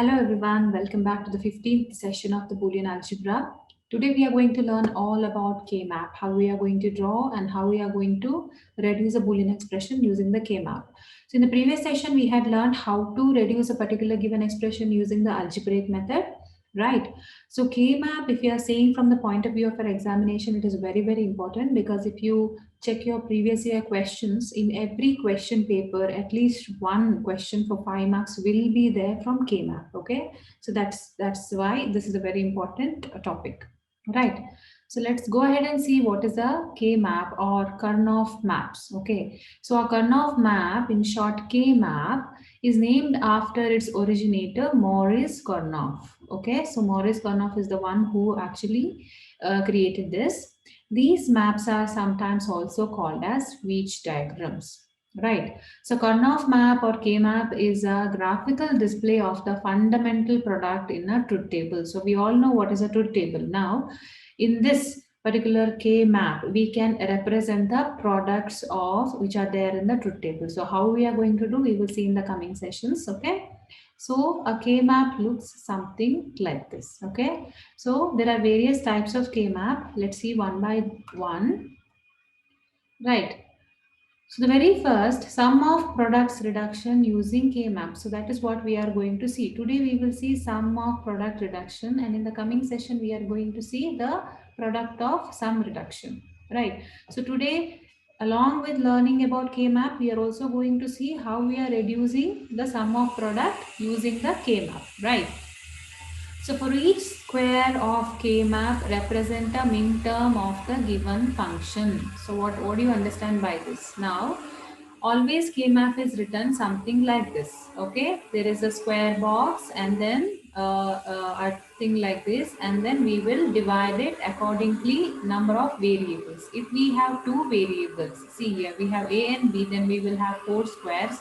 Hello everyone, welcome back to the 15th session of the Boolean Algebra. Today we are going to learn all about K-map, how we are going to draw and how we are going to reduce a Boolean expression using the K-map. So in the previous session we had learned how to reduce a particular given expression using the algebraic method, right? So K-map, if you are saying from the point of view of an examination, it is very important because if you check your previous year questions, in every question paper at least one question for 5 marks will be there from K-map. Okay, so that's why this is a very important topic, right? So let's go ahead and see what is a K-map or Karnaugh maps. Okay, so a Karnaugh map, in short K-map, is named after its originator Maurice Karnaugh. Okay, so Maurice Karnaugh is the one who actually created this. These maps are sometimes also called as Veitch diagrams, right? So Karnaugh map or K-map is a graphical display of the fundamental product in a truth table. So we all know what is a truth table. Now, in this particular K-map, we can represent the products of which are there in the truth table. So how we are going to do, we will see in the coming sessions, okay? So a K-map looks something like this, okay? So there are various types of K-map. Let's see one by one. Right. So the very first, sum of products reduction using K-map. So that is what we are going to see. Today we will see sum of product reduction, and in the coming session we are going to see the product of sum reduction. Right. So today, along with learning about K-map, we are also going to see how we are reducing the sum of product using the K-map. Right. So for each square of K-map, represent a min-term of the given function. So what do you understand by this? Now, always K-map is written something like this. Okay, there is a square box and then a thing like this, and then we will divide it accordingly number of variables. If we have two variables, see here we have A and B, then we will have four squares.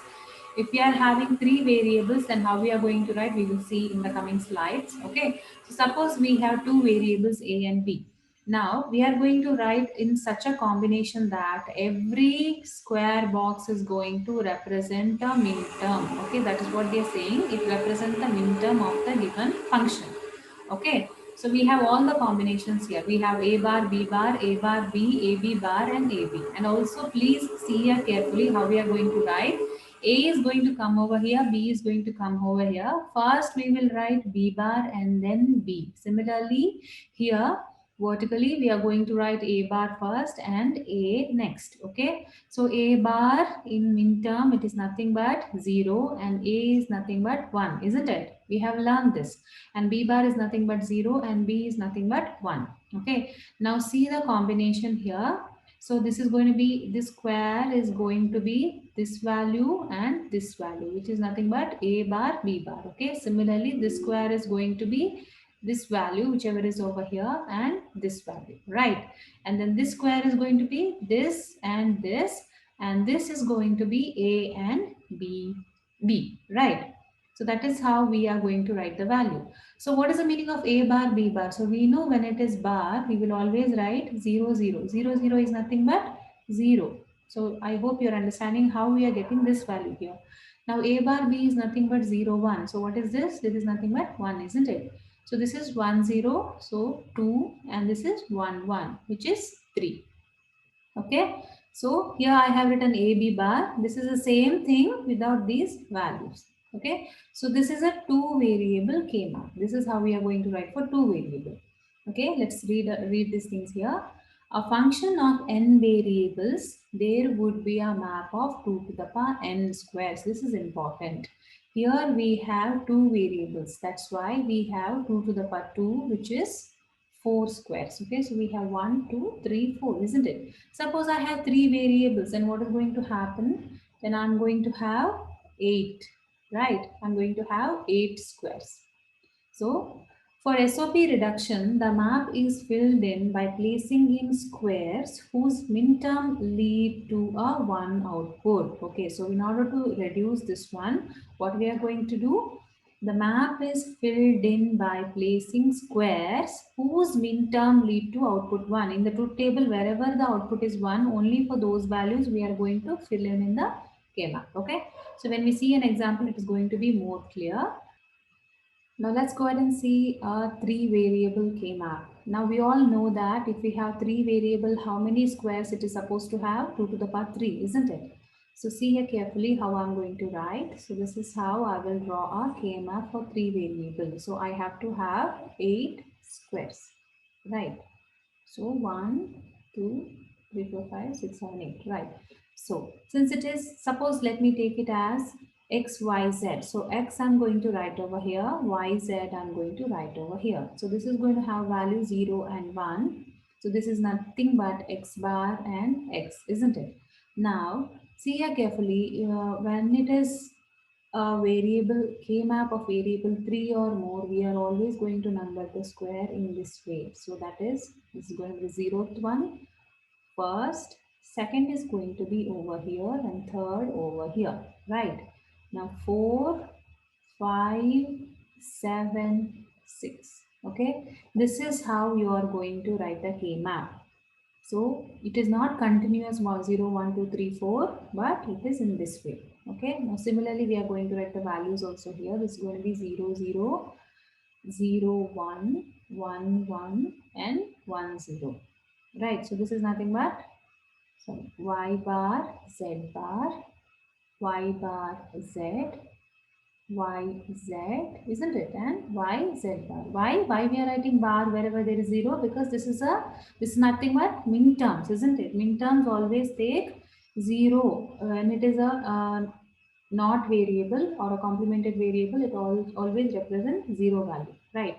If we are having three variables, then how we are going to write, we will see in the coming slides. Okay, so suppose we have two variables A and B. Now we are going to write in such a combination that every square box is going to represent a min term. Okay, that is what they are saying. It represents the min term of the given function. Okay, so we have all the combinations here. We have A bar, B bar, A bar, B, AB bar and AB. And also please see here carefully how we are going to write. A is going to come over here, B is going to come over here. First we will write B bar and then B. Similarly, here vertically we are going to write A bar first and A next. Okay, so A bar in min term, it is nothing but 0 and A is nothing but 1, isn't it? We have learned this. And B bar is nothing but 0 and B is nothing but 1. Okay, now see the combination here. So this is going to be, this square is going to be this value and this value, which is nothing but A bar, B bar. Okay, similarly this square is going to be this value, whichever is over here, and this value, right? And then this square is going to be this, and this is going to be A and B, right? So that is how we are going to write the value. So what is the meaning of A bar, B bar? So we know when it is bar, we will always write 0, 0. 0, 0 is nothing but 0. So I hope you're understanding how we are getting this value here. Now A bar B is nothing but 0, 1. So what is this? This is nothing but 1, isn't it? So this is 1, 0, so 2, and this is 1, 1, which is 3. Okay. So here I have written A, B bar. This is the same thing without these values. Okay. So this is a two variable K-map. This is how we are going to write for two variable. Okay. Let's read these things here. A function of n variables, there would be a map of 2 to the power n squares. This is important. Here we have two variables. That's why we have 2 to the power 2, which is 4 squares. Okay, so we have 1, 2, 3, 4, isn't it? Suppose I have three variables, and what is going to happen? Then I'm going to have 8, right? I'm going to have 8 squares. So for SOP reduction, the map is filled in by placing in squares whose minterm lead to a 1 output. Okay, so in order to reduce this one, what we are going to do? The map is filled in by placing squares whose minterm lead to output 1. In the truth table, wherever the output is 1, only for those values we are going to fill in the K-map. Okay, so when we see an example, it is going to be more clear. Now let's go ahead and see a three variable K-map. Now we all know that if we have three variable, how many squares it is supposed to have? 2 to the power 3, isn't it? So see here carefully how I'm going to write. So this is how I will draw a K-map for three variables. So I have to have 8 squares, right? So 1, 2, 3, 4, 5, 6, 7, 8, right? So since it is, suppose let me take it as x, y, z. So x I'm going to write over here, y, z I'm going to write over here. So this is going to have value 0 and 1. So this is nothing but x bar and x, isn't it? Now see here carefully, when it is a variable K map of variable 3 or more, we are always going to number the square in this way. So that is, this is going to be the 0th one first, second is going to be over here, and third over here, right? Now 4, 5, 7, 6. Okay, this is how you are going to write the K map. So it is not continuous 0, 1, 2, 3, 4, but it is in this way. Okay. Now similarly, we are going to write the values also here. This is going to be 0, 0, 0, 1, 1, 1, and 1, 0. Right. So this is nothing but y bar, z bar, y bar, z, y, z, isn't it? And y, z bar. Why we are writing bar wherever there is 0? Because this is nothing but min terms, isn't it? Min terms always take 0 when it is a not variable or a complemented variable. It always represents 0 value, right?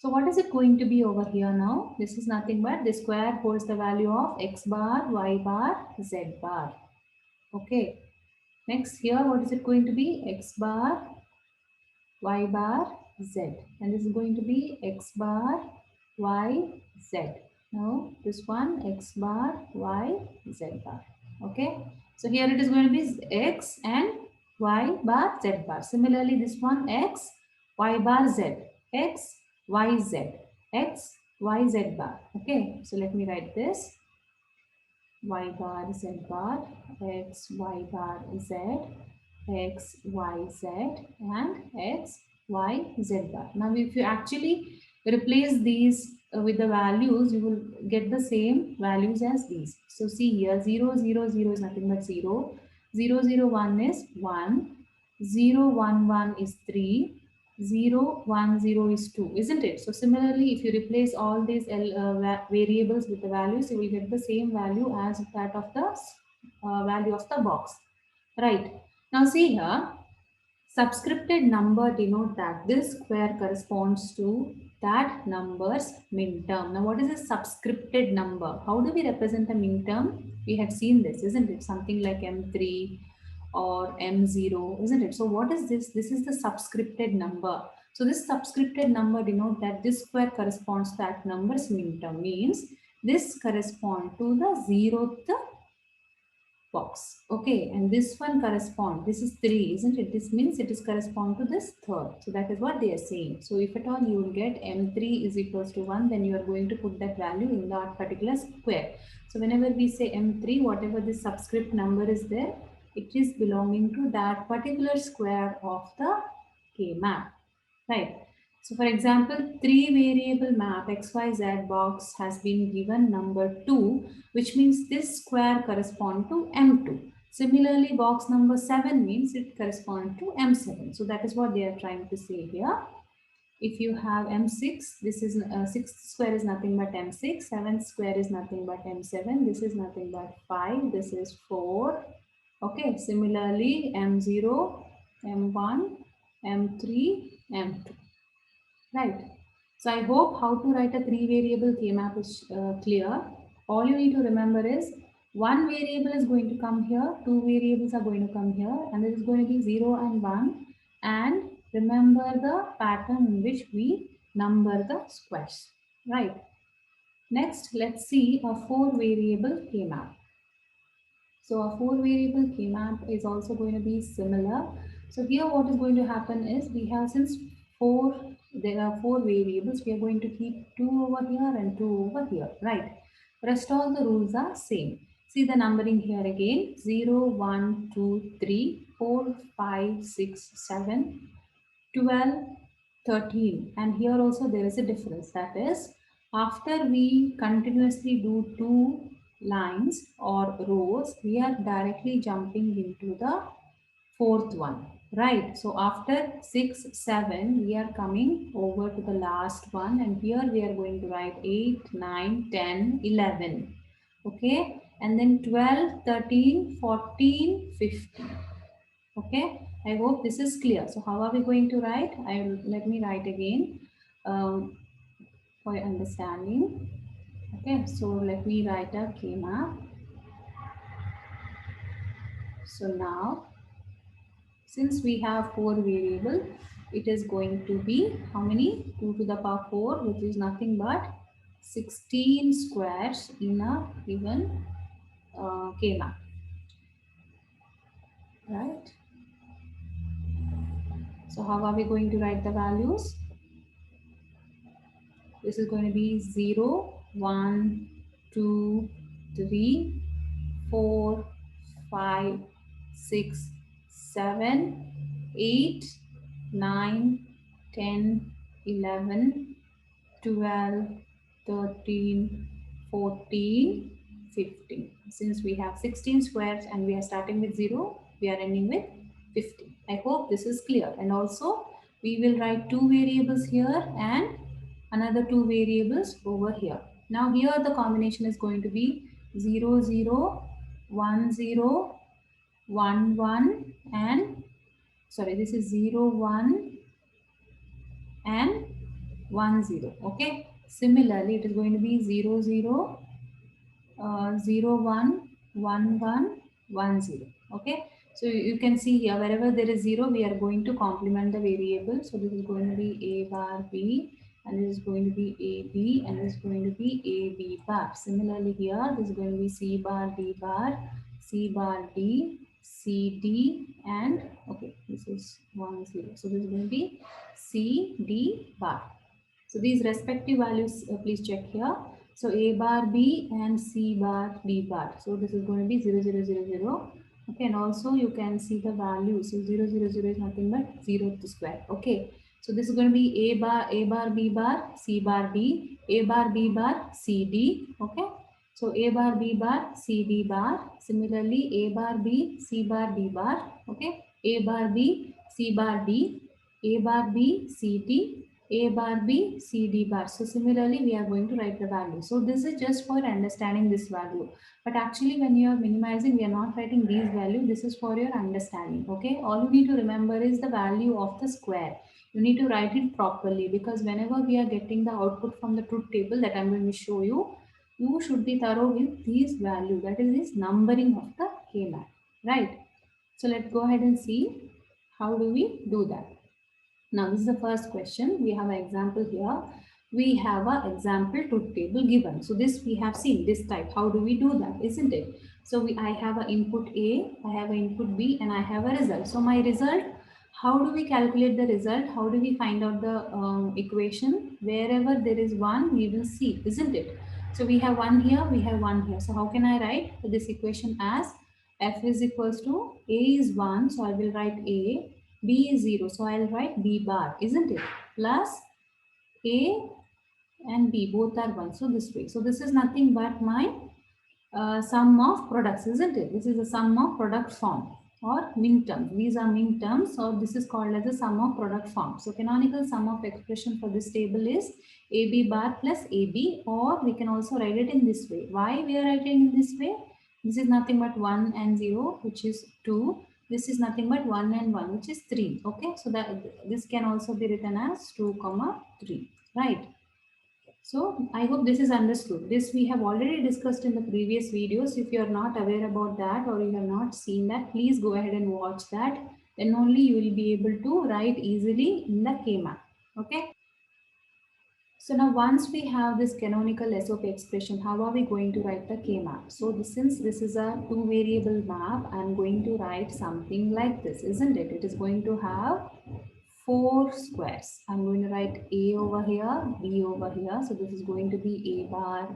So what is it going to be over here now? This is nothing but the square holds the value of x bar, y bar, z bar. Okay. Next here, what is it going to be? X bar, y bar, z. And this is going to be x bar, y, z. Now this one, x bar, y, z bar. Okay. So here it is going to be x and y bar, z bar. Similarly, this one, x, y bar, z. X, y, z. X, y, z bar. Okay. So let me write this. Y bar, z bar, x, y bar, z, x, y, z, and x, y, z bar. Now, if you actually replace these with the values, you will get the same values as these. So, see here 0, 0, 0 is nothing but 0, 0, 0, 1 is 1, 0, 1, 1 is 3, 0, 1, 0 is 2, isn't it? So similarly, if you replace all these variables with the values, you will get the same value as that of the value of the box, right? Now see here, subscripted number denote that this square corresponds to that number's min term. Now what is a subscripted number? How do we represent a min term? We have seen this, isn't it? Something like M3 or M0, isn't it? So what is this? This is the subscripted number. So this subscripted number denote that this square corresponds to that number's min term, means this corresponds to the 0th box. Okay, and this one correspond. This is 3, isn't it? This means it is correspond to this third. So that is what they are saying. So if at all you will get M3 is equals to 1, then you are going to put that value in that particular square. So whenever we say M3, whatever the subscript number is there, it is belonging to that particular square of the K map, right? So for example, three variable map XYZ box has been given number 2, which means this square corresponds to M2. Similarly, box number 7 means it corresponds to M7. So that is what they are trying to say here. If you have M6, this is 6th square is nothing but M6, 7th square is nothing but M7, this is nothing but 5, this is 4. Okay, similarly M0, M1, M3, M2. Right. So I hope how to write a three variable K map is clear. All you need to remember is one variable is going to come here, two variables are going to come here, and it is going to be 0 and 1. And remember the pattern in which we number the squares. Right. Next, let's see a four variable K map. So a four variable K map is also going to be similar. So here what is going to happen is we have, since there are four variables, we are going to keep 2 over here and 2 over here, right? Rest all the rules are same. See the numbering here again, 0, 1, 2, 3, 4, 5, 6, 7, 12, 13. And here also there is a difference. That is, after we continuously do two lines or rows, we are directly jumping into the fourth one, right? So after 6, 7, we are coming over to the last one, and here we are going to write 8, 9, 10, 11. Okay, and then 12, 13, 14, 15. Okay, I hope this is clear. So how are we going to write? Let me write again for your understanding. Okay, so let me write a K-map. So now, since we have 4 variable, it is going to be how many? 2 to the power 4, which is nothing but 16 squares in a given K-map, right? So how are we going to write the values? This is going to be 0, 1, 2, 3, 4, 5, 6, 7, 8, 9, 10, 11, 12, 13, 14, 15. Since we have 16 squares and we are starting with 0, we are ending with 15. I hope this is clear. And also, we will write two variables here and another two variables over here. Now here the combination is going to be 0, 0, 1, 0, 1, 1 and sorry, this is 0, 1 and 1, 0. Okay. Similarly, it is going to be 0, 0, 0, 1, 1, 1, 1, 0. Okay. So you can see here, wherever there is 0, we are going to complement the variable. So this is going to be A bar B, and this is going to be AB, and this is going to be AB bar. Similarly here, this is going to be C bar, D bar, C bar, D, C, D, and okay, this is 1, 0. So this is going to be C, D bar. So these respective values, please check here. So A bar B and C bar D bar. So this is going to be 0, 0, 0, 0. Okay, and also you can see the values. So 0, 0, 0 is nothing but 0 to square. Okay, so this is going to be A bar B bar, C bar D, A bar B bar, C D. Okay, so A bar B bar, C D bar. Similarly, A bar B, C bar D bar. Okay, A bar B, C bar D, A bar B, C D, A bar B, C D bar. So similarly, we are going to write the value. So this is just for understanding this value. But actually, when you are minimizing, we are not writing these value. This is for your understanding. Okay. All you need to remember is the value of the square. You need to write it properly, because whenever we are getting the output from the truth table that I'm going to show you, you should be thorough with these value. That is this numbering of the K-map. Right. So let's go ahead and see how do we do that. Now, this is the first question. We have an example here. We have an example truth table given. So this we have seen this type. How do we do that? Isn't it? So I have an input A, I have an input B, and I have a result. So my result, how do we calculate the result? How do we find out the equation? Wherever there is one, we will see, isn't it? So we have one here, we have one here. So how can I write this equation as F is equals to A is 1, so I will write A. B is 0, so I'll write B bar, isn't it? Plus A and B, both are 1, so this way. So this is nothing but my sum of products, isn't it? This is the sum of product form or min terms. These are min terms, or this is called as the sum of product form. So canonical sum of expression for this table is AB bar plus AB, or we can also write it in this way. Why we are writing in this way? This is nothing but 1 and 0, which is 2. This is nothing but 1 and 1, which is 3. Okay, so that this can also be written as 2 comma 3, right? So I hope this is understood. This we have already discussed in the previous videos. If you are not aware about that, or you have not seen that, please go ahead and watch that. Then only you will be able to write easily in the K-map. Okay. So now once we have this canonical SOP expression, how are we going to write the K-map? So since this is a two variable map, I'm going to write something like this, isn't it? It is going to have 4 squares. I'm going to write A over here, B over here. So this is going to be A bar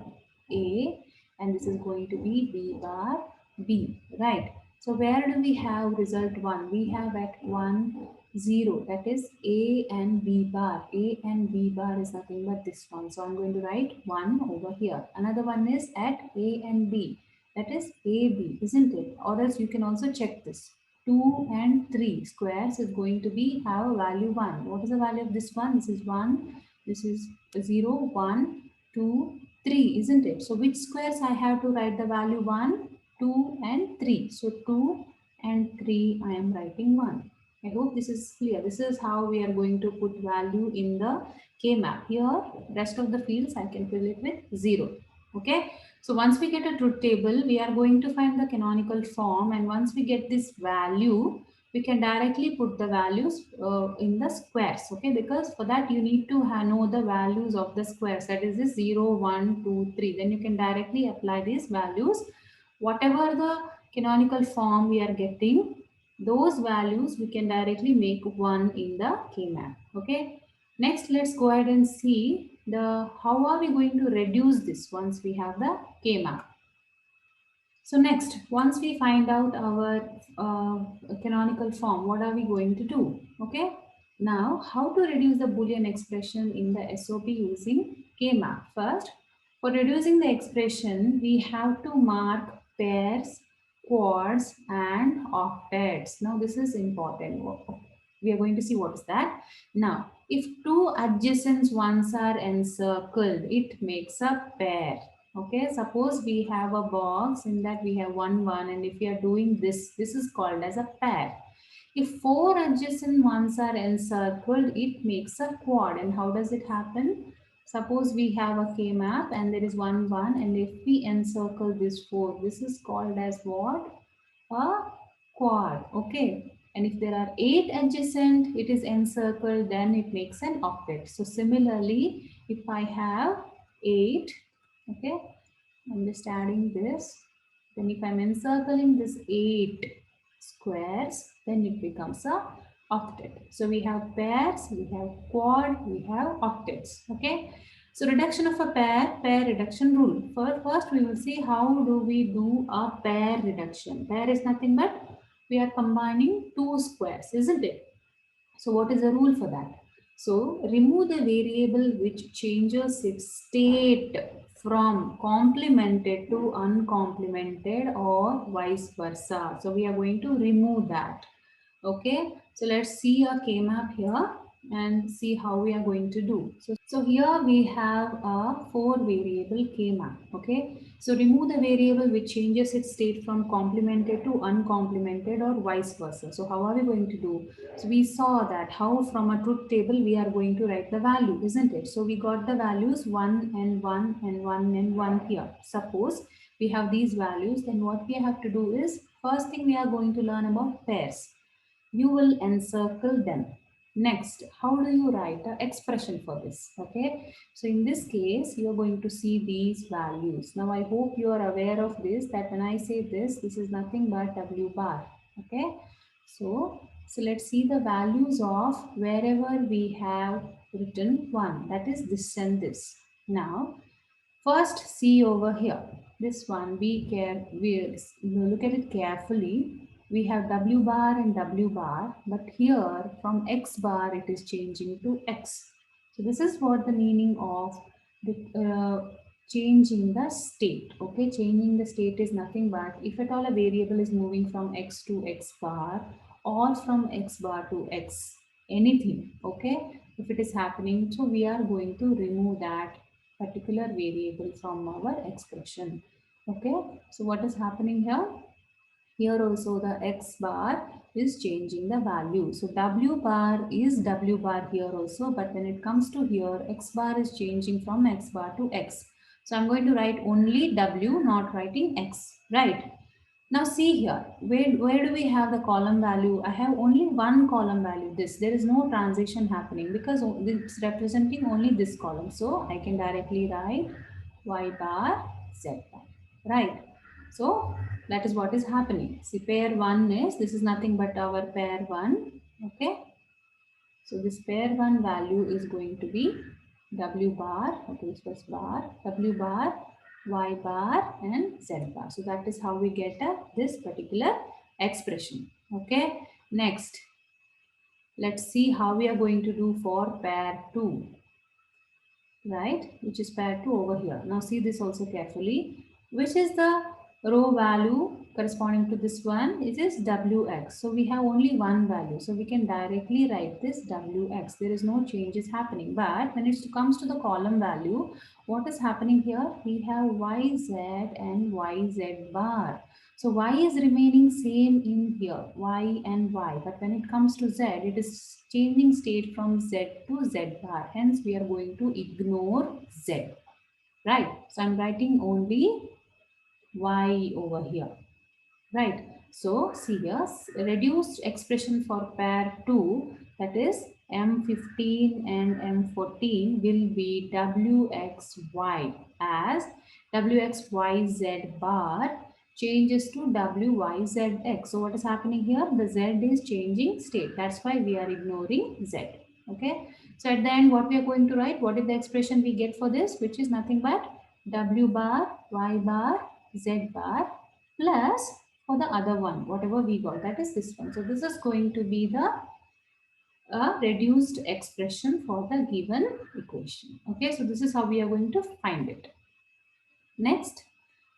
A, and this is going to be B bar B, right? So where do we have result 1? We have at 1, 0, that is A and B bar. A and B bar is nothing but this one. So I'm going to write 1 over here. Another one is at A and B, that is AB, isn't it? Or else you can also check this. 2 and 3 squares is going to be have a value 1. What is the value of this one? This is 1, this is 0, 1, 2, 3, isn't it? So which squares I have to write the value 1, 2 and 3. So 2 and 3 I am writing 1. I hope this is clear. This is how we are going to put value in the K-map. Here, rest of the fields I can fill it with 0. Okay. So once we get a truth table, we are going to find the canonical form, and once we get this value, we can directly put the values in the squares. Okay, because for that you need to know the values of the squares. That is this 0, 1, 2, 3. Then you can directly apply these values. Whatever the canonical form we are getting, those values we can directly make 1 in the K-map. Okay. Next, let's go ahead and see the how are we going to reduce this once we have the K-map. So next, once we find out our canonical form, what are we going to do? Okay. Now, how to reduce the Boolean expression in the SOP using K-map? First, for reducing the expression, we have to mark pairs, quads, and octets. Now, this is important. We are going to see what is that. Now, if two adjacent ones are encircled, it makes a pair. Okay, suppose we have a box in that we have 1, 1, and if we are doing this, this is called as a pair. If four adjacent ones are encircled, it makes a quad. And how does it happen? Suppose we have a K-map and there is 1, 1, and if we encircle this 4, this is called as what? A quad. Okay. And if there are 8 adjacent, it is encircled, then it makes an octet. So similarly, if I have 8, okay, I'm just adding this. Then if I'm encircling this 8 squares, then it becomes a octet. So we have pairs, we have quad, we have octets. Okay. So reduction of a pair reduction rule. First we will see how do we do a pair reduction. Pair is nothing but we are combining two squares, isn't it? So what is the rule for that? So remove the variable which changes its state from complemented to uncomplemented or vice versa. So we are going to remove that. Okay, so let's see a K-map here and see how we are going to do. So here we have a 4 variable K-map. Okay, so remove the variable which changes its state from complemented to uncomplemented or vice versa. So how are we going to do? So we saw that how from a truth table we are going to write the value, isn't it? So we got the values 1 and 1 and 1 and 1 here. Suppose we have these values, then what we have to do is first thing we are going to learn about pairs. You will encircle them. Next, how do you write an expression for this? Okay, so in this case, you are going to see these values. Now, I hope you are aware of this, that when I say this is nothing but W bar. Okay, so let's see the values of wherever we have written 1, that is this and this. Now, first see over here, this one, we look at it carefully. We have W bar and W bar, but here from X bar it is changing to X. So this is what the meaning of the changing the state. Okay, changing the state is nothing but if at all a variable is moving from X to X bar or from X bar to X, anything. Okay, if it is happening, so we are going to remove that particular variable from our expression. Okay, so what is happening here? Here also the X bar is changing the value. So W bar is W bar here also, but when it comes to here, X bar is changing from X bar to X. So I'm going to write only W, not writing X, right? Now see here, where do we have the column value? I have only one column value, this. There is no transition happening because it's representing only this column. So I can directly write Y bar, Z bar, right? So that is what is happening. See, pair 1 is, this is nothing but our pair 1, okay? So this pair 1 value is going to be W bar, okay, this was bar, W bar, Y bar and Z bar. So that is how we get this particular expression. Okay. Next, Let's see how we are going to do for pair 2, right? Which is pair 2 over here. Now see this also carefully. Which is the row value corresponding to this one? It is Wx. So we have only one value. So we can directly write this Wx. There is no changes happening. But when it comes to the column value, what is happening here? We have Yz and Yz bar. So y is remaining same in here, y and y. But when it comes to z, it is changing state from z to z bar. Hence, we are going to ignore z. Right? So I'm writing only y over here. Right? So see here, reduced expression for pair 2, that is M15 and M14 will be WXY as WXYZ bar changes to WYZX. So what is happening here? The Z is changing state. That's why we are ignoring Z. Okay. So at the end, what we are going to write? What is the expression we get for this? Which is nothing but W bar, Y bar, Z bar plus for the other one, whatever we got, that is this one. So this is going to be the reduced expression for the given equation. Okay, so this is how we are going to find it. Next,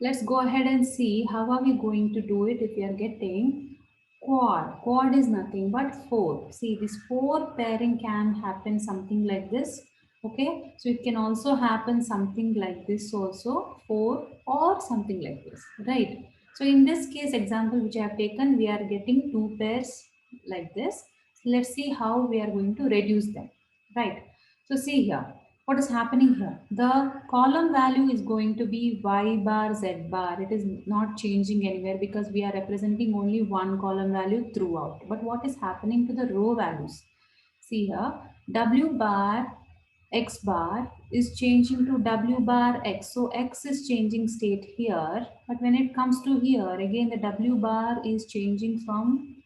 let's go ahead and see how are we going to do it if we are getting quad. Quad is nothing but 4. See, this 4 pairing can happen something like this. Okay, so it can also happen something like this also, 4 or something like this, right? So in this case example which I have taken, we are getting 2 pairs like this. So let's see how we are going to reduce them, right? So see here, what is happening here? The column value is going to be y bar, z bar. It is not changing anywhere because we are representing only one column value throughout. But what is happening to the row values? See here, w bar x bar is changing to w bar x. So x is changing state here. But when it comes to here, again the w bar is changing from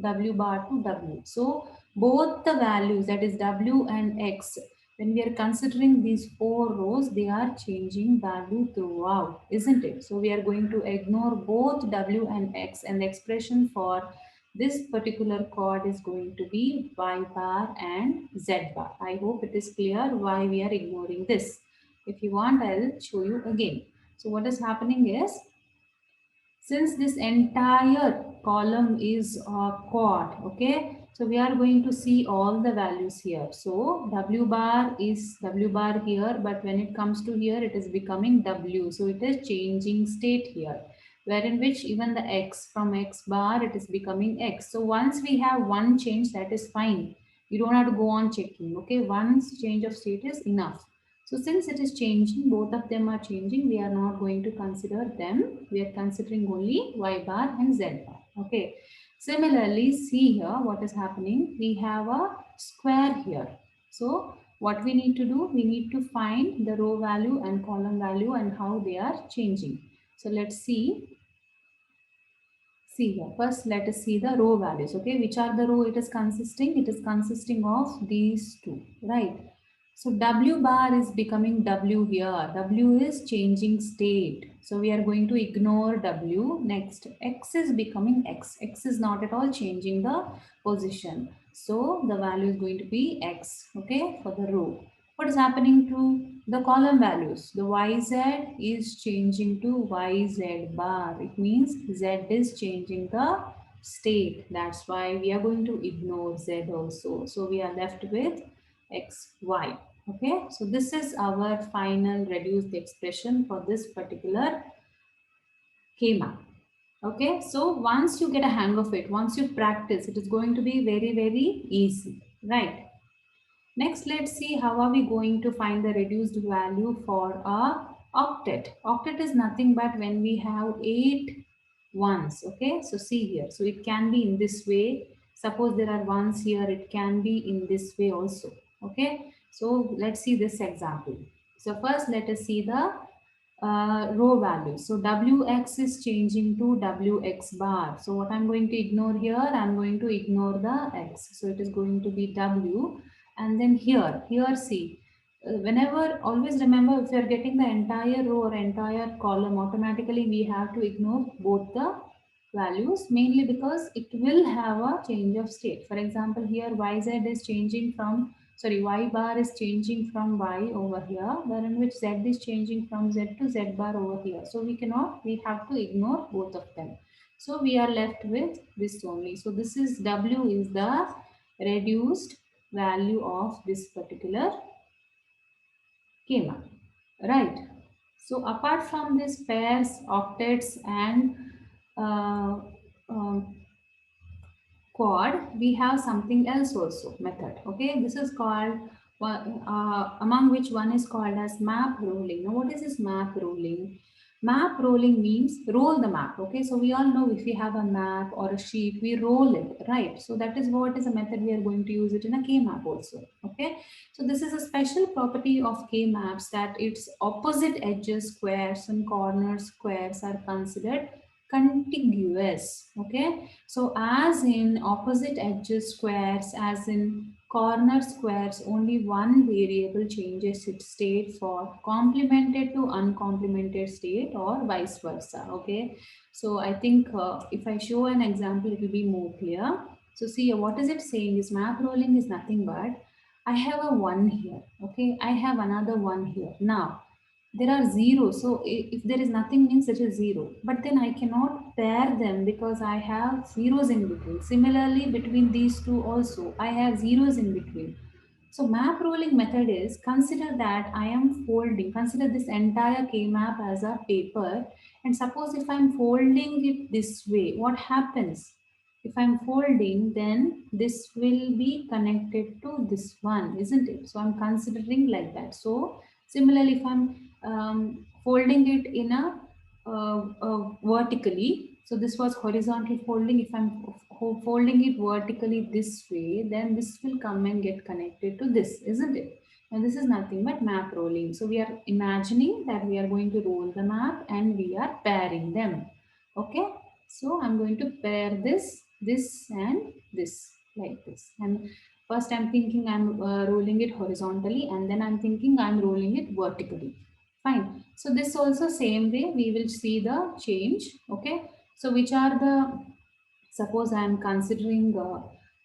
w bar to w. So both the values, that is w and x, when we are considering these 4 rows, they are changing value throughout, isn't it? So we are going to ignore both w and x, and the expression for this particular chord is going to be y bar and z bar. I hope it is clear why we are ignoring this. If you want, I'll show you again. So what is happening is, since this entire column is a quad, okay, so we are going to see all the values here. So w bar is w bar here, but when it comes to here, it is becoming w. So it is changing state here, wherein which even the x, from x bar, it is becoming x. So once we have one change, that is fine. You don't have to go on checking, okay. Once change of state is enough. So since it is changing, both of them are changing, we are not going to consider them. We are considering only y bar and z bar. Okay. Similarly, see here what is happening. We have a square here. So what we need to do, we need to find the row value and column value and how they are changing. So let's see. See here, first let us see the row values, okay. Which are the row it is consisting? It is consisting of these two, right? So W bar is becoming W here. W is changing state. So we are going to ignore W. Next, X is becoming X. X is not at all changing the position. So the value is going to be X, okay, for the row. What is happening to the column values? The YZ is changing to YZ bar. It means Z is changing the state. That's why we are going to ignore Z also. So we are left with XY. Okay, so this is our final reduced expression for this particular K-map. Okay, so once you get a hang of it, once you practice, it is going to be very, very easy, right? Next, let's see how are we going to find the reduced value for a octet. Octet is nothing but when we have 8 ones, okay? So see here, so it can be in this way. Suppose there are ones here, it can be in this way also, okay? So let's see this example. So first let us see the row value. So Wx is changing to Wx bar. So what I'm going to ignore here, I'm going to ignore the x. So it is going to be W. And then here see, whenever, always remember, if you are getting the entire row or entire column, automatically we have to ignore both the values, mainly because it will have a change of state. For example, here yz is changing from, sorry, y bar is changing from y over here, wherein which z is changing from z to z bar over here. So we cannot, we have to ignore both of them. So we are left with this only. So this is w is the reduced value of this particular K-map, right? So apart from this pairs, octets, and uh, um, quad, we have something else also method. Okay, this is called among which one is called as map rolling. Now, what is this map rolling? Map rolling means roll the map. Okay, so we all know if we have a map or a sheet, we roll it, right? So that is what is a method we are going to use it in a K map also. Okay, so this is a special property of K maps that its opposite edges, squares, and corner squares are considered contiguous. Okay, so as in opposite edges squares, as in corner squares, only one variable changes its state for complemented to uncomplemented state or vice versa. Okay, so I think if I show an example, it will be more clear. So see, what is it saying is map rolling is nothing but I have a 1 here. Okay, I have another 1 here. Now there are zeros, so if there is nothing means it is zero, but then I cannot pair them because I have zeros in between. Similarly, between these two also I have zeros in between. So map rolling method is, consider that I am folding, consider this entire K map as a paper, and suppose if I'm folding it this way, what happens? If I'm folding, then this will be connected to this one, isn't it? So I'm considering like that. So similarly, if I'm folding it in a vertically, so this was horizontal folding. If I'm folding it vertically this way, then this will come and get connected to this, isn't it? And this is nothing but map rolling. So we are imagining that we are going to roll the map and we are pairing them. Okay, so I'm going to pair this and this like this. And first I'm thinking I'm rolling it horizontally, and then I'm thinking I'm rolling it vertically. Fine. So this also same way we will see the change. Okay. So which are the, suppose I am considering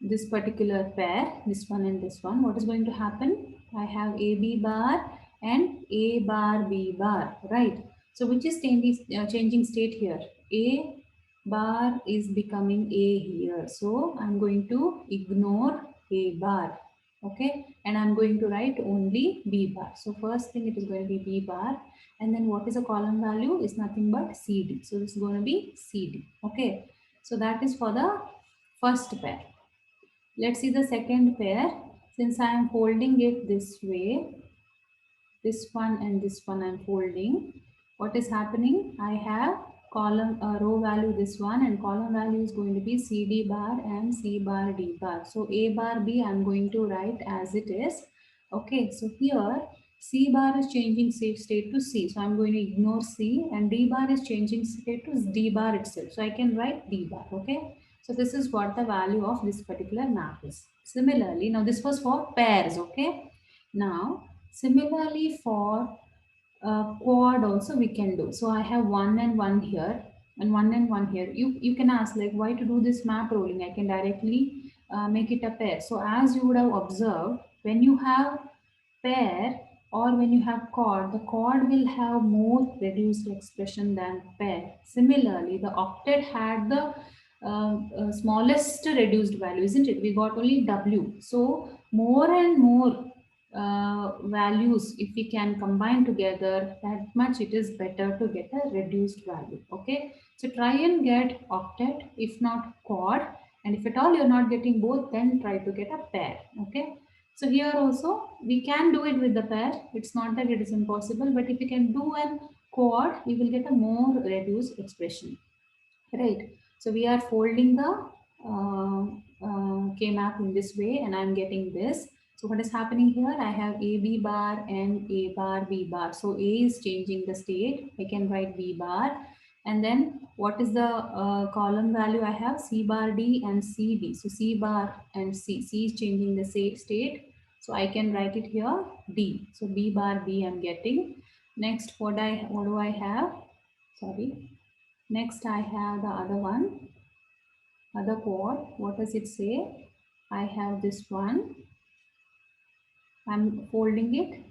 this particular pair, this one and this one, what is going to happen? I have AB bar and A bar B bar, right? So which is changing state here? A bar is becoming A here. So I'm going to ignore A bar. Okay, and I'm going to write only B bar. So first thing, it is going to be B bar, and then what is a column value is nothing but CD. So this is going to be CD. Okay, so that is for the first pair. Let's see the second pair. Since I am folding it this way, this one and this one I'm folding, what is happening? I have column row value this one, and column value is going to be CD bar and C bar D bar. So A bar B I'm going to write as it is. Okay, so here C bar is changing state to C. So I'm going to ignore C, and D bar is changing state to D bar itself. So I can write D bar. Okay, so this is what the value of this particular map is. Similarly, now this was for pairs. Okay, now similarly for quad also we can do. So I have 1 and 1 here and 1 and 1 here. You can ask like why to do this map rolling? I can directly make it a pair. So as you would have observed, when you have pair or when you have chord, the chord will have more reduced expression than pair. Similarly, the octet had the smallest reduced value, isn't it? We got only W. So more and more values, if we can combine together, that much it is better to get a reduced value. Okay, so try and get octet, if not quad, and if at all you're not getting both, then try to get a pair. Okay, so here also we can do it with the pair. It's not that it is impossible, but if you can do a quad, you will get a more reduced expression, right? So we are folding the K map in this way, and I'm getting this. So what is happening here? I have A B bar and A bar B bar. So A is changing the state. I can write B bar. And then what is the column value I have? C bar D and C D. So C bar and C. C is changing the state. So I can write it here D. So B bar B I'm getting. Next, what do I have? Sorry. Next, I have the other one, other quad. What does it say? I have this one. I'm folding it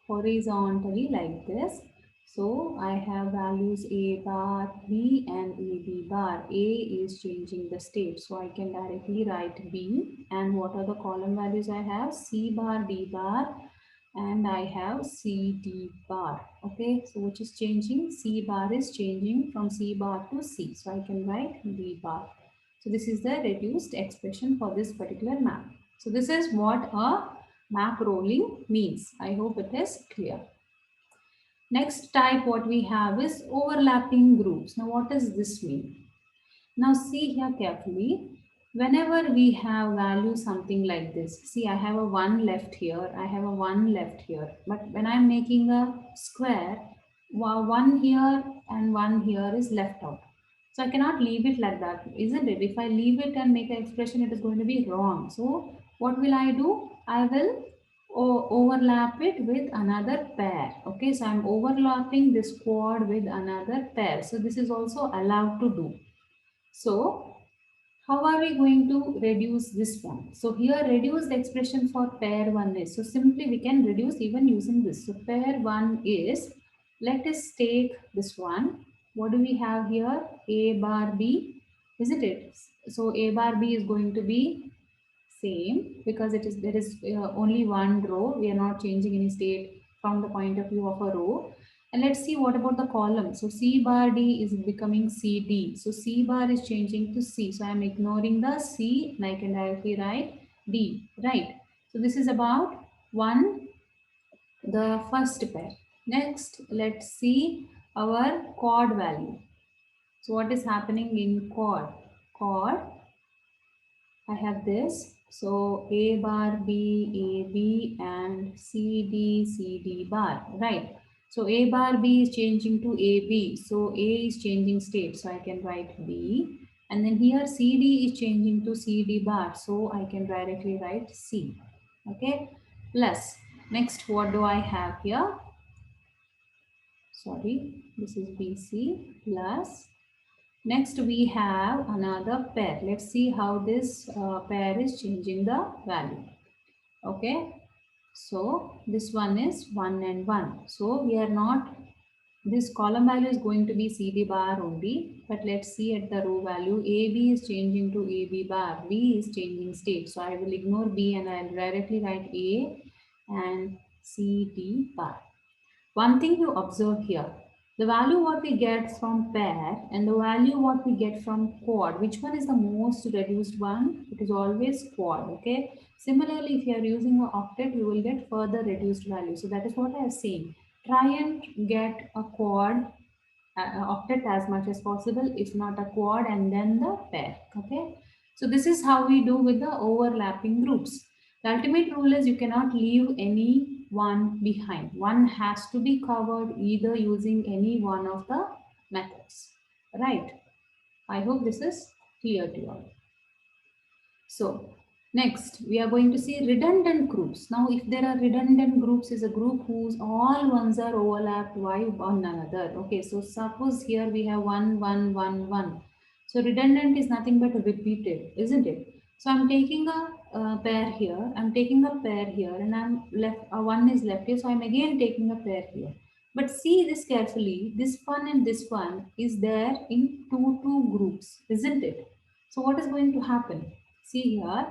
horizontally like this. So I have values A bar, B and AB bar. A is changing the state. So I can directly write B. And what are the column values I have? C bar, D bar, and I have C, D bar. Okay, so which is changing? C bar is changing from C bar to C. So I can write D bar. So this is the reduced expression for this particular map. So this is what a map rolling means. I hope it is clear. Next type what we have is overlapping groups. Now what does this mean? Now see here carefully. Whenever we have value something like this, see I have a 1 left here, I have a 1 left here. But when I'm making a square, 1 here and 1 here is left out. So I cannot leave it like that, isn't it? If I leave it and make an expression, it is going to be wrong. So what will I do? I will overlap it with another pair. Okay, so I'm overlapping this quad with another pair. So this is also allowed to do. So how are we going to reduce this one? So here reduce the expression for pair 1 is. So simply we can reduce even using this. So pair 1 is, let us take this one. What do we have here? A bar B, isn't it? So A bar B is going to be same because there is only one row. We are not changing any state from the point of view of a row. And let's see what about the column. So C bar D is becoming CD. So C bar is changing to C. So I am ignoring the C and I can directly write D, right? So this is about one, the first pair. Next, let's see our chord value. So what is happening in chord? Chord, I have this. So A bar B, A B and C D, C D bar, right? So A bar B is changing to A B. So A is changing state. So I can write B. And then here C D is changing to C D bar. So I can directly write C. Okay. Plus, next what do I have here? Sorry, this is BC plus. Next, we have another pair. Let's see how this pair is changing the value. Okay. So, this one is 1 and 1. So, we are not, this column value is going to be CD bar only. But let's see at the row value. AB is changing to AB bar. B is changing state. So, I will ignore B and I will directly write A and CD bar. One thing you observe here, the value what we get from pair and the value what we get from quad, which one is the most reduced one? It is always quad, okay? Similarly, if you are using an octet, you will get further reduced value. So that is what I am saying. Try and get a quad, octet as much as possible, if not a quad and then the pair, okay? So this is how we do with the overlapping groups. The ultimate rule is you cannot leave any one behind. One has to be covered either using any one of the methods, right? I hope this is clear to you all. So next we are going to see redundant groups. Now if there are redundant groups is a group whose all ones are overlapped by one another. Okay, so suppose here we have 1, 1, 1, 1. So redundant is nothing but repeated, isn't it? So I'm taking a pair here, I'm taking a pair here and I'm left, one is left here. So I'm again taking a pair here. But see this carefully, this one and this one is there in two groups, isn't it? So what is going to happen? See here,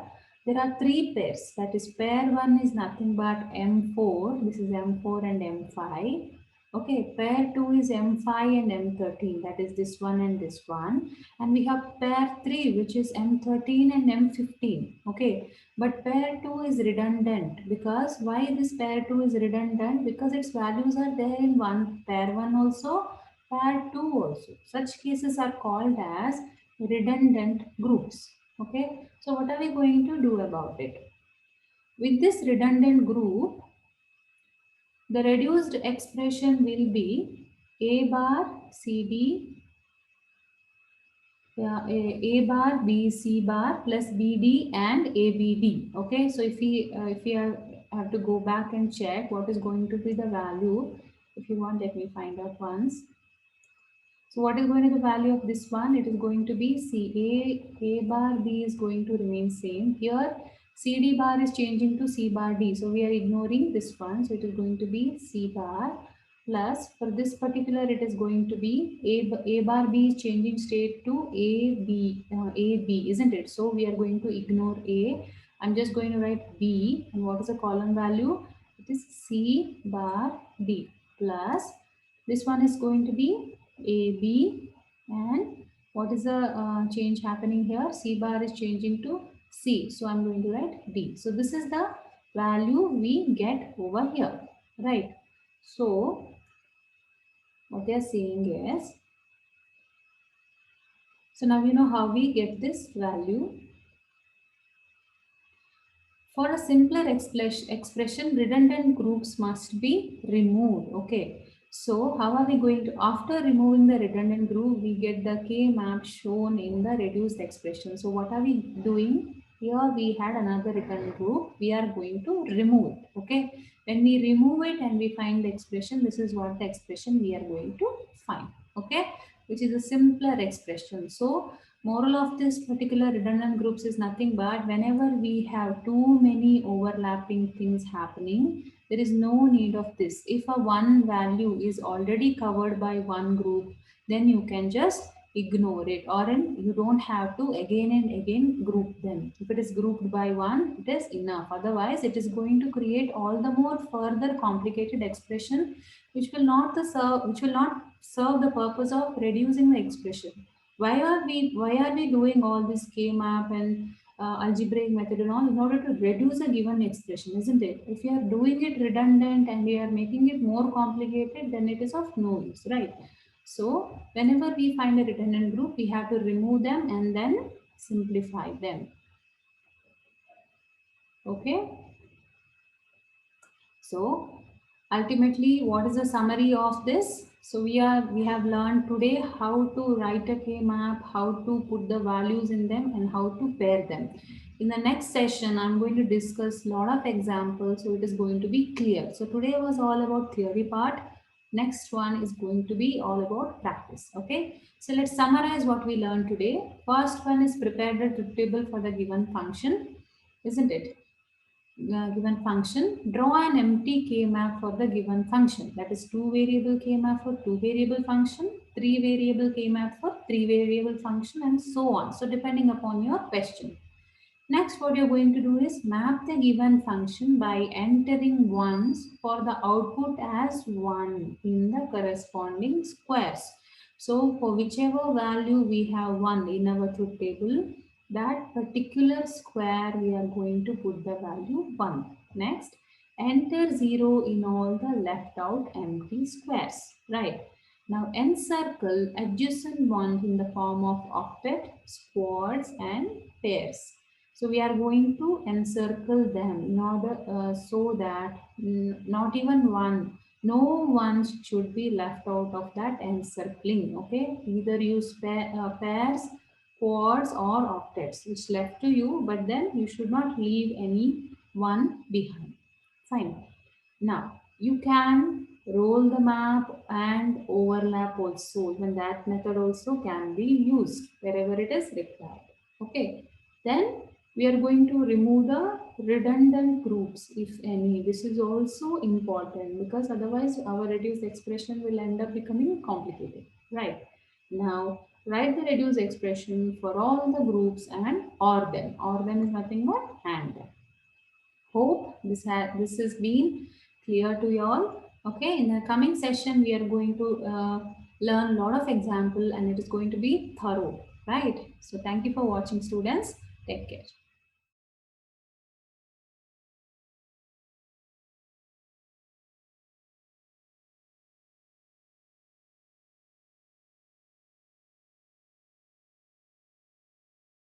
there are three pairs. That is pair 1 is nothing but M4. This is M4 and M5. Okay, pair 2 is M5 and M13. That is this one and this one. And we have pair 3 which is M13 and M15. Okay, but pair 2 is redundant. Because why this pair 2 is redundant? Because its values are there in one pair 1 also, pair 2 also. Such cases are called as redundant groups. Okay, so what are we going to do about it? With this redundant group, the reduced expression will be A bar CD, A bar BC bar plus BD and ABD. Okay, so if we have to go back and check what is going to be the value, if you want, let me find out once. So what is going to be the value of this one? It is going to be A bar B is going to remain same. Here CD bar is changing to C bar D. So we are ignoring this one. So it is going to be C bar plus for this particular it is going to be A bar B is changing state to A B, isn't it? So we are going to ignore A. I'm just going to write B, and what is the column value? It is C bar D plus this one is going to be AB, and what is the change happening here? C bar is changing to C. So I'm going to write D. So this is the value we get over here, right? So what they are saying is, so now you know how we get this value. For a simpler expression, redundant groups must be removed. Okay. So how are we going to, after removing the redundant group, we get the K map shown in the reduced expression. So what are we doing? Here we had another redundant group. We are going to remove it. Okay. When we remove it and we find the expression, this is what the expression we are going to find. Okay. Which is a simpler expression. So moral of this particular redundant groups is nothing but whenever we have too many overlapping things happening, there is no need of this. If a one value is already covered by one group, then you can just ignore it, or you don't have to again and again group them. If it is grouped by one, it is enough. Otherwise, it is going to create all the more further complicated expression which will not serve the purpose of reducing the expression. Why are we doing all this K map and algebraic method and all in order to reduce a given expression, isn't it? If you are doing it redundant and we are making it more complicated, then it is of no use, right? So whenever we find a redundant group, we have to remove them and then simplify them. Okay. So ultimately, what is the summary of this? So we have learned today how to write a K map, how to put the values in them, and how to pair them. In the next session, I'm going to discuss a lot of examples, so it is going to be clear. So today was all about theory part. Next one is going to be all about practice. Okay. So let's summarize what we learned today. First one is prepare the truth table for the given function, isn't it? Given function, draw an empty K map for the given function. That is two variable K map for two variable function, three variable K map for three variable function, and so on. So depending upon your question. Next, what you're going to do is map the given function by entering ones for the output as 1 in the corresponding squares. So for whichever value we have 1 in our truth table, that particular square we are going to put the value 1. Next, enter 0 in all the left out empty squares. Right. Now encircle adjacent ones in the form of octet, squads, and pairs. So we are going to encircle them in order so that not even one, no one should be left out of that encircling. Okay, either use pairs, quads, or octets, which left to you, but then you should not leave any one behind. Fine. Now you can roll the map and overlap also. Even that method also can be used wherever it is required. Okay. Then we are going to remove the redundant groups, if any. This is also important because otherwise our reduced expression will end up becoming complicated. Right. Now write the reduced expression for all the groups and OR them. OR them is nothing but AND them. Hope this has been clear to you all. Okay, in the coming session, we are going to learn a lot of example and it is going to be thorough, right? So thank you for watching, students. Take care.